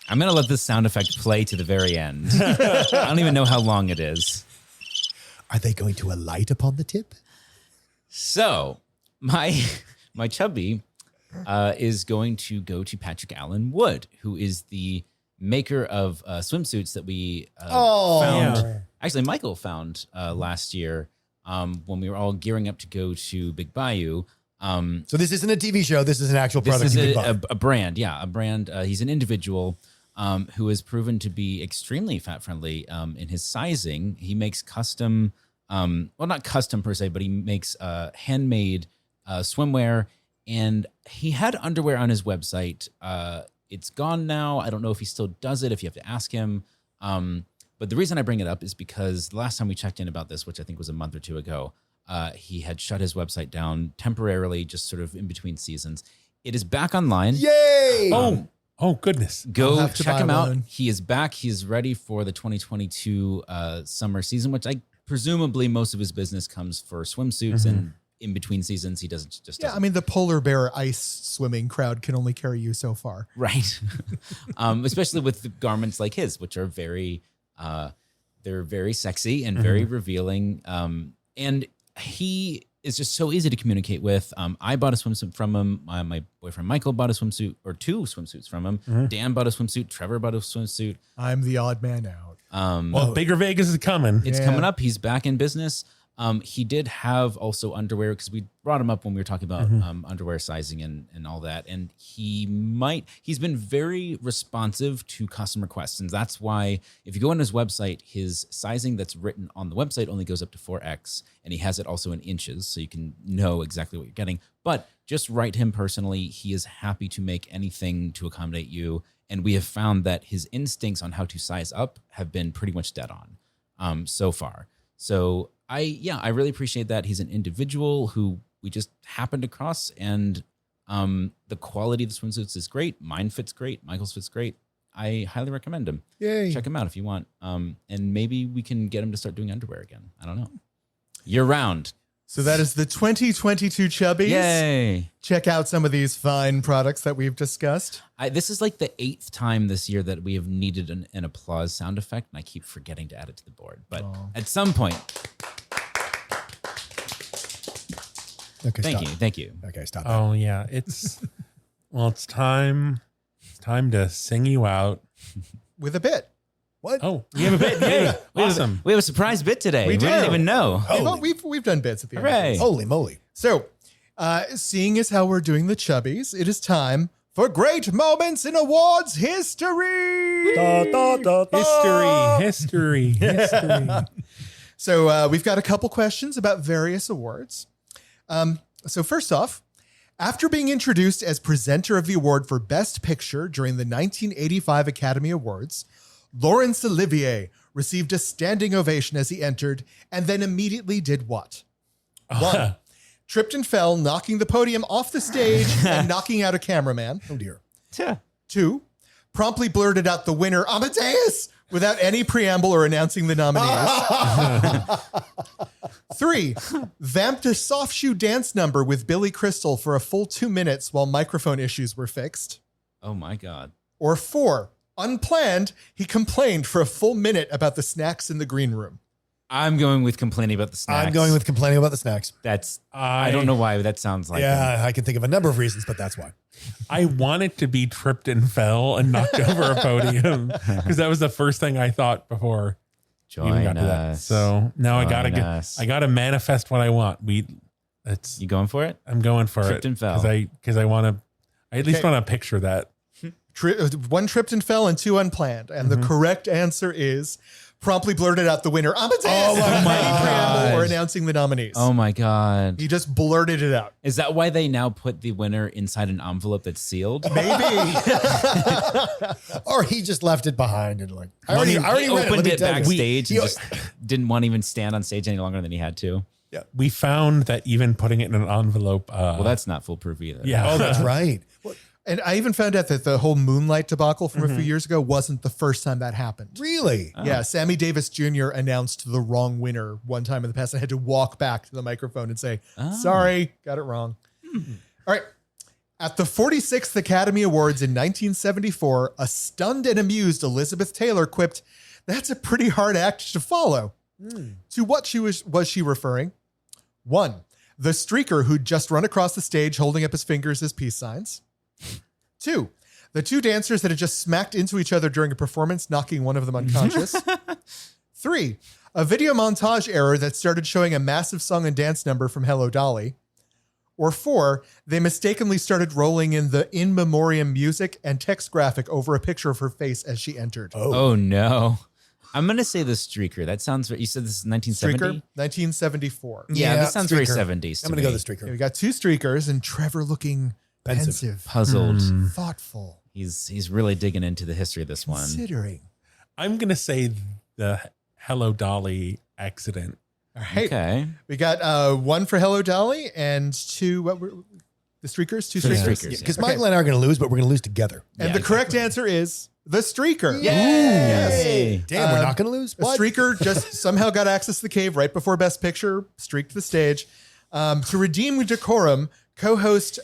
Speaker 2: I'm going to let this sound effect play to the very end. I don't even know how long it is.
Speaker 1: Are they going to alight upon the tip?
Speaker 2: So my chubby is going to go to Patrick Allen Wood, who is the maker of swimsuits that we found. Yeah. Actually, Michael found last year when we were all gearing up to go to Big Bayou.
Speaker 1: So this isn't a TV show. This is an actual product.
Speaker 2: This is a brand. Yeah, a brand. He's an individual who has proven to be extremely fat friendly in his sizing. He makes custom, well, not custom per se, but he makes handmade swimwear. And he had underwear on his website. It's gone now. I don't know if he still does it, if you have to ask him. But the reason I bring it up is because the last time we checked in about this, which I think was a month or 2 ago, he had shut his website down temporarily, just sort of in between seasons. It is back online.
Speaker 1: Yay!
Speaker 3: Oh, goodness.
Speaker 2: Go check him out. He is back. He is ready for the 2022 summer season, which presumably most of his business comes for swimsuits and in between seasons, he doesn't.
Speaker 4: I mean, the polar bear ice swimming crowd can only carry you so far.
Speaker 2: Right. Especially with garments like his, which are very, they're very sexy and very revealing. And he is just so easy to communicate with. I bought a swimsuit from him. My boyfriend Michael bought a swimsuit, or 2 swimsuits from him. Dan bought a swimsuit. Trevor bought a swimsuit.
Speaker 4: I'm the odd man out.
Speaker 3: Well, Bigger Vegas is coming.
Speaker 2: It's coming up. He's back in business. He did have also underwear, because we brought him up when we were talking about underwear sizing and all that. And he's been very responsive to custom requests. And that's why if you go on his website, his sizing that's written on the website only goes up to 4X. And he has it also in inches, so you can know exactly what you're getting. But just write him personally. He is happy to make anything to accommodate you. And we have found that his instincts on how to size up have been pretty much dead on so far. So I really appreciate that. He's an individual who we just happened across, and the quality of the swimsuits is great. Mine fits great. Michael's fits great. I highly recommend him.
Speaker 1: Yay.
Speaker 2: Check him out if you want. And maybe we can get him to start doing underwear again. I don't know. Year round.
Speaker 4: So that is the 2022 Chubbies.
Speaker 2: Yay.
Speaker 4: Check out some of these fine products that we've discussed.
Speaker 2: This is like the 8th time this year that we have needed an applause sound effect, and I keep forgetting to add it to the board. But at some point...
Speaker 1: Okay,
Speaker 2: Thank you.
Speaker 1: Okay, stop.
Speaker 3: Oh yeah, it's time. It's time to sing you out.
Speaker 4: With a bit.
Speaker 1: What?
Speaker 3: Oh, we have a bit. Yeah, awesome.
Speaker 2: We have a surprise bit today.
Speaker 4: We
Speaker 2: We didn't
Speaker 4: do.
Speaker 2: even know.
Speaker 4: We've done bits at the end.
Speaker 2: Hooray.
Speaker 1: Holy moly.
Speaker 4: So, seeing as how we're doing the Chubbies, it is time for Great Moments in Awards History.
Speaker 3: History.
Speaker 4: So we've got a couple questions about various awards. So first off, after being introduced as presenter of the award for Best Picture during the 1985 Academy Awards, Laurence Olivier received a standing ovation as he entered, and then immediately did what? 1. Tripped and fell, knocking the podium off the stage and knocking out a cameraman.
Speaker 1: Oh dear.
Speaker 4: 2. Promptly blurted out the winner, Amadeus, without any preamble or announcing the nominees. 3. Vamped a soft shoe dance number with Billy Crystal for a full 2 minutes while microphone issues were fixed.
Speaker 2: Oh my God.
Speaker 4: Or 4. Unplanned, he complained for a full minute about the snacks in the green room.
Speaker 2: I'm going with complaining about the snacks.
Speaker 1: I'm going with complaining about the snacks.
Speaker 2: I don't know why, but that sounds like him.
Speaker 1: Yeah, I can think of a number of reasons, but that's why.
Speaker 3: I want it to be tripped and fell and knocked over a podium, because that was the first thing I thought before we even got to that. So now I gotta manifest what I want.
Speaker 2: You going for it?
Speaker 3: I'm going for
Speaker 2: Tripped
Speaker 3: it
Speaker 2: and fell.
Speaker 3: because I want to. I at least want to picture that.
Speaker 4: 1 tripped and fell and 2 unplanned. And the correct answer is promptly blurted out the winner, Amadeus, without any preamble or announcing the nominees.
Speaker 2: Oh my God.
Speaker 4: He just blurted it out.
Speaker 2: Is that why they now put the winner inside an envelope that's sealed?
Speaker 4: Maybe.
Speaker 1: Or he just left it behind and like, I
Speaker 2: He
Speaker 1: already read
Speaker 2: opened
Speaker 1: Let me
Speaker 2: it
Speaker 1: tell you.
Speaker 2: backstage and
Speaker 1: He-
Speaker 2: just didn't want to even stand on stage any longer than he had to.
Speaker 3: We found that even putting it in an envelope.
Speaker 2: Well, that's not foolproof either.
Speaker 3: yeah.
Speaker 1: Oh, that's right.
Speaker 4: And I even found out that the whole Moonlight debacle from a few years ago wasn't the first time that happened.
Speaker 1: Really?
Speaker 4: Yeah, Sammy Davis Jr. announced the wrong winner one time in the past. I had to walk back to the microphone and say, sorry, got it wrong. All right. At the 46th Academy Awards in 1974, a stunned and amused Elizabeth Taylor quipped, "That's a pretty hard act to follow." To what was she referring? 1, the streaker who'd just run across the stage holding up his fingers as peace signs. 2, the 2 dancers that had just smacked into each other during a performance, knocking one of them unconscious. 3, a video montage error that started showing a massive song and dance number from Hello Dolly. Or 4, they mistakenly started rolling in the in memoriam music and text graphic over a picture of her face as she entered.
Speaker 2: Oh no. I'm going to say the streaker. That sounds right. You said this is 1970?
Speaker 4: Streaker, 1974.
Speaker 2: Yeah, this sounds very
Speaker 1: streaker.
Speaker 2: 70s.
Speaker 1: I'm going to go the
Speaker 4: Okay,
Speaker 1: streaker.
Speaker 4: we got 2 streakers and Trevor looking pensive,
Speaker 2: Puzzled.
Speaker 4: thoughtful,
Speaker 2: He's really digging into the history of this one.
Speaker 4: considering.
Speaker 3: I'm gonna say the Hello Dolly accident.
Speaker 4: All right.
Speaker 2: Okay.
Speaker 4: We got 1 for Hello Dolly and 2, what were the streakers? 2
Speaker 2: The
Speaker 4: streakers.
Speaker 2: streakers.
Speaker 1: Because
Speaker 2: Yeah.
Speaker 1: Michael and I are going to lose, but we're going to lose together.
Speaker 4: And
Speaker 2: Yeah,
Speaker 4: the correct answer is the streaker.
Speaker 2: Yay.
Speaker 1: Damn, we're not going to lose?
Speaker 4: A
Speaker 1: What?
Speaker 4: streaker just somehow got access to the cave right before Best Picture, streaked the stage. To redeem decorum, Co-host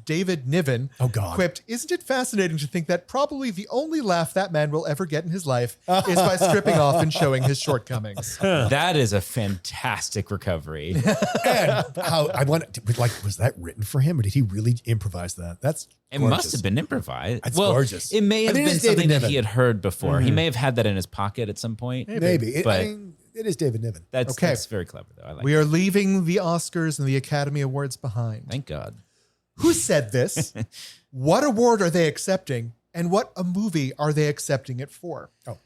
Speaker 4: David Niven
Speaker 1: Oh, God.
Speaker 4: quipped, "Isn't it fascinating to think that probably the only laugh that man will ever get in his life is by stripping off and showing his shortcomings?"
Speaker 2: That is a fantastic recovery.
Speaker 1: And how I want like, was that written for him or did he really improvise that? That's
Speaker 2: It
Speaker 1: gorgeous.
Speaker 2: must have been improvised.
Speaker 1: That's
Speaker 2: well,
Speaker 1: gorgeous.
Speaker 2: It may
Speaker 1: I
Speaker 2: have
Speaker 1: think it
Speaker 2: been
Speaker 1: is David
Speaker 2: something that
Speaker 1: Niven.
Speaker 2: he had heard before. He may have had that in his pocket at some point.
Speaker 1: Maybe.
Speaker 2: But
Speaker 1: I mean, it is David Niven.
Speaker 2: that's
Speaker 4: Okay.
Speaker 2: very clever, though. I like
Speaker 4: We
Speaker 2: it.
Speaker 4: are leaving the Oscars and the Academy Awards behind.
Speaker 2: Thank God.
Speaker 4: Who said this? What award are they accepting? And what a movie are they accepting it for?
Speaker 1: Oh.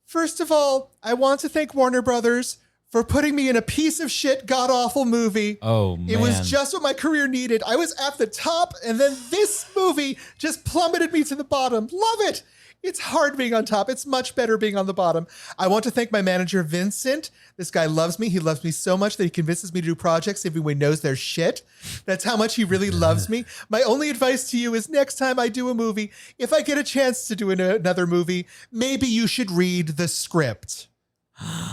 Speaker 4: First of all, I want to thank Warner Brothers for putting me in a piece of shit, god-awful movie.
Speaker 2: Oh, man.
Speaker 4: It was just what my career needed. I was at the top, and then this movie just plummeted me to the bottom. Love it. It's hard being on top. It's much better being on the bottom. I want to thank my manager, Vincent. This guy loves me. He loves me so much that he convinces me to do projects even when he knows they're shit. That's how much he really loves me. My only advice to you is next time I do a movie, if I get a chance to do another movie, maybe you should read the script.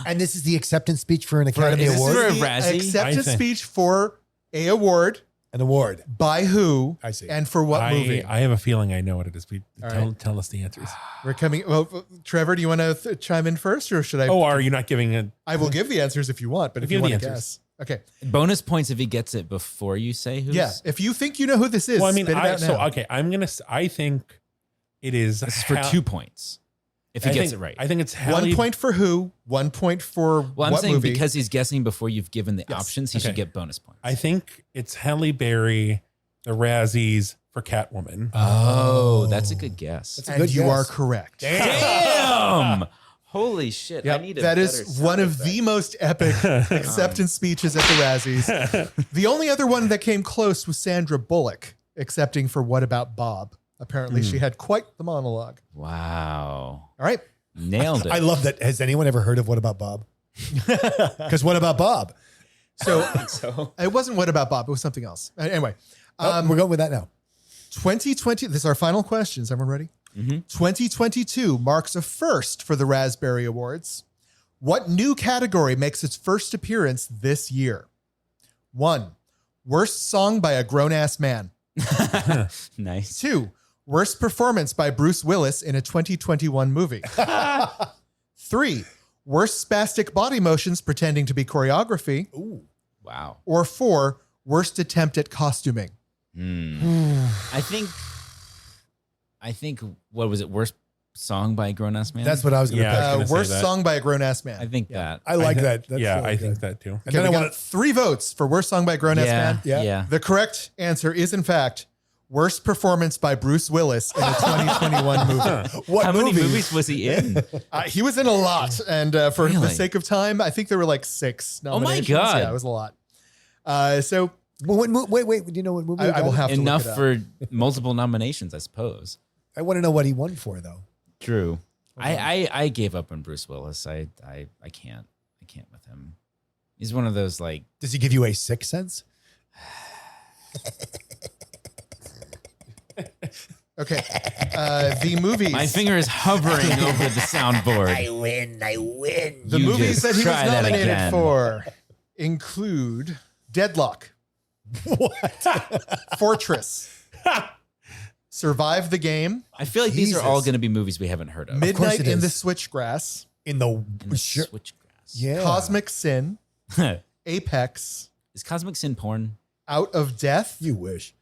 Speaker 1: And this is the acceptance speech for an Academy
Speaker 2: Is this
Speaker 1: Award.
Speaker 2: for a
Speaker 4: The
Speaker 2: Razzie?
Speaker 4: acceptance
Speaker 3: I think-
Speaker 4: speech for a award.
Speaker 1: An award.
Speaker 4: By who?
Speaker 1: I see.
Speaker 4: And for what movie?
Speaker 3: I have a feeling I know what it is.
Speaker 4: right.
Speaker 3: Tell us the answers.
Speaker 4: We're coming. Well, Trevor, do you want to chime in first, or should I?
Speaker 3: Oh, are you not giving it?
Speaker 4: I will give the answers if you want, but if
Speaker 3: Give
Speaker 4: you want
Speaker 3: the
Speaker 4: to
Speaker 3: answers.
Speaker 4: guess, okay.
Speaker 2: Bonus points if he gets it before you say who's.
Speaker 4: Yeah, if you think you know who this is,
Speaker 3: Well, I mean,
Speaker 4: spit it out now.
Speaker 3: okay. I think it is.
Speaker 2: This is for 2 points. If he gets it right.
Speaker 3: I think it's
Speaker 4: 1 point for who, 1 point for
Speaker 2: Well, I'm
Speaker 4: what
Speaker 2: saying
Speaker 4: movie.
Speaker 2: because he's guessing before you've given the options, he should
Speaker 3: Okay.
Speaker 2: get bonus points.
Speaker 3: I think it's Halle Berry, the Razzies for Catwoman.
Speaker 2: Oh, that's a good guess.
Speaker 1: That's a
Speaker 4: and
Speaker 1: good
Speaker 4: you
Speaker 1: guess.
Speaker 4: are correct.
Speaker 2: Damn! Holy shit!
Speaker 4: Yep,
Speaker 2: I need a
Speaker 4: that
Speaker 2: better
Speaker 4: is
Speaker 2: sound
Speaker 4: one of
Speaker 2: effect.
Speaker 4: the most epic acceptance speeches at the Razzies. The only other one that came close was Sandra Bullock accepting for What About Bob. Apparently, she had quite the monologue.
Speaker 2: Wow,
Speaker 4: All right.
Speaker 2: nailed it.
Speaker 1: I love that. Has anyone ever heard of What About Bob? Because What About Bob?
Speaker 4: So
Speaker 2: so.
Speaker 4: it wasn't What About Bob. It was something else. Anyway,
Speaker 1: We're going with that now.
Speaker 4: 2020. This is our final questions. Everyone ready? 2022 marks a first for the Raspberry Awards. What new category makes its first appearance this year? 1, worst song by a grown-ass man.
Speaker 2: Nice.
Speaker 4: 2, worst performance by Bruce Willis in a 2021 movie. 3, worst spastic body motions pretending to be choreography.
Speaker 1: Ooh.
Speaker 2: Wow.
Speaker 4: Or 4, worst attempt at costuming.
Speaker 2: I think what was it? Worst song by a grown ass man.
Speaker 1: That's what I was going to
Speaker 3: Yeah.
Speaker 1: pick.
Speaker 3: I was gonna say
Speaker 4: Worst
Speaker 3: that.
Speaker 4: song by a grown-ass man.
Speaker 2: I think that.
Speaker 1: I like
Speaker 3: thi-
Speaker 1: that. That's
Speaker 3: yeah,
Speaker 1: really
Speaker 3: I think
Speaker 1: good.
Speaker 3: that too.
Speaker 1: And
Speaker 4: Okay,
Speaker 1: then I
Speaker 4: we
Speaker 1: want
Speaker 4: got 3 votes for worst song by a grown-ass man.
Speaker 1: Yeah.
Speaker 2: Yeah.
Speaker 4: The correct answer is, in fact, worst performance by Bruce Willis in a 2021 movie.
Speaker 1: what
Speaker 2: How
Speaker 1: movie?
Speaker 2: many movies was he in?
Speaker 4: He was in a lot, and for the
Speaker 2: Really?
Speaker 4: sake of time, I think there were like 6
Speaker 2: Oh my
Speaker 4: nominations.
Speaker 2: God.
Speaker 4: Yeah, it was a lot. So
Speaker 1: Well, wait. Do you know what movie?
Speaker 4: I will have to
Speaker 2: Enough
Speaker 4: look it up.
Speaker 2: for multiple nominations, I suppose.
Speaker 1: I want to know what he won for, though.
Speaker 2: True. I gave up on Bruce Willis. I can't. I can't with him. He's one of those like.
Speaker 1: Does he give you a sixth sense?
Speaker 4: Okay, the movies.
Speaker 2: My finger is hovering over the soundboard.
Speaker 1: I win.
Speaker 4: The
Speaker 2: You
Speaker 4: movies
Speaker 2: just
Speaker 4: that he was
Speaker 2: try that
Speaker 4: nominated
Speaker 2: again.
Speaker 4: for include Deadlock,
Speaker 1: What?
Speaker 4: Fortress, Survive the Game,
Speaker 2: I feel like these are all
Speaker 1: Jesus.
Speaker 2: going to be movies we haven't heard of.
Speaker 4: Midnight
Speaker 1: it
Speaker 4: in the
Speaker 1: is.
Speaker 4: Switchgrass,
Speaker 1: In the,
Speaker 2: In the
Speaker 1: sure.
Speaker 2: Switchgrass.
Speaker 1: Yeah.
Speaker 4: Cosmic Sin, Apex,
Speaker 2: Is Cosmic Sin porn?
Speaker 4: Out of Death,
Speaker 1: You wish.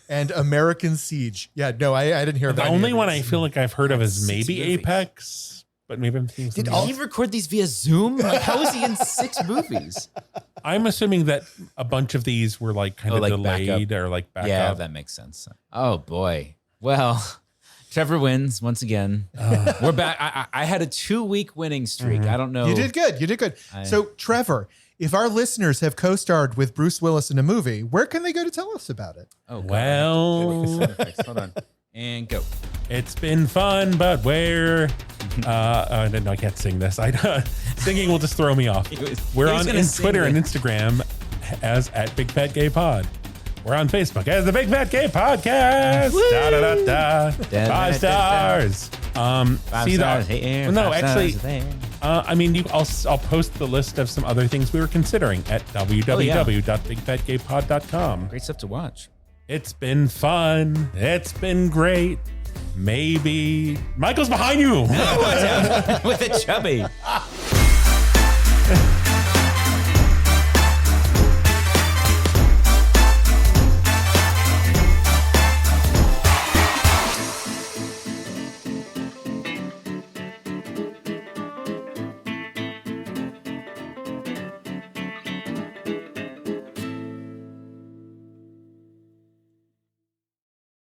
Speaker 4: and American Siege. Yeah, no, I didn't hear
Speaker 3: The
Speaker 4: about
Speaker 3: only
Speaker 4: any of
Speaker 3: one
Speaker 4: these.
Speaker 3: I feel like I've heard of is
Speaker 1: Six
Speaker 3: maybe
Speaker 1: movies.
Speaker 3: Apex, but maybe I'm thinking
Speaker 1: Did
Speaker 3: something
Speaker 1: all-
Speaker 2: Did
Speaker 3: else.
Speaker 2: he record these via Zoom? Like, how is he in 6 movies?
Speaker 3: I'm assuming that a bunch of these were like kind
Speaker 2: Oh,
Speaker 3: of
Speaker 2: like
Speaker 3: delayed
Speaker 2: backup.
Speaker 3: or like back
Speaker 2: Yeah,
Speaker 3: up.
Speaker 2: that makes sense. Oh boy. Well, Trevor wins once again. We're back. I had a 2-week winning streak. I don't know.
Speaker 4: You did good. You did good. So, Trevor, if our listeners have co-starred with Bruce Willis in a movie, where can they go to tell us about it?
Speaker 2: Oh, God.
Speaker 3: Well,
Speaker 2: Sound effects. Hold on. And go.
Speaker 3: it's been fun, but where? No, I can't sing this. Singing will just throw me off. We're
Speaker 2: he was
Speaker 3: on
Speaker 2: gonna sing
Speaker 3: Twitter and
Speaker 2: it.
Speaker 3: Instagram as at Big Fat Gay Pod. We're on Facebook as the Big Fat Gay Podcast. Da da da da. 5 stars.
Speaker 2: 5
Speaker 3: See
Speaker 2: stars
Speaker 3: the
Speaker 2: here,
Speaker 3: no,
Speaker 2: 5
Speaker 3: actually,
Speaker 2: stars there.
Speaker 3: I mean, I'll post the list of some other things we were considering at www.bigfatgaypod.com.
Speaker 2: Great stuff to watch.
Speaker 3: It's been fun. It's been great. Maybe Michael's behind you.
Speaker 2: With a chubby.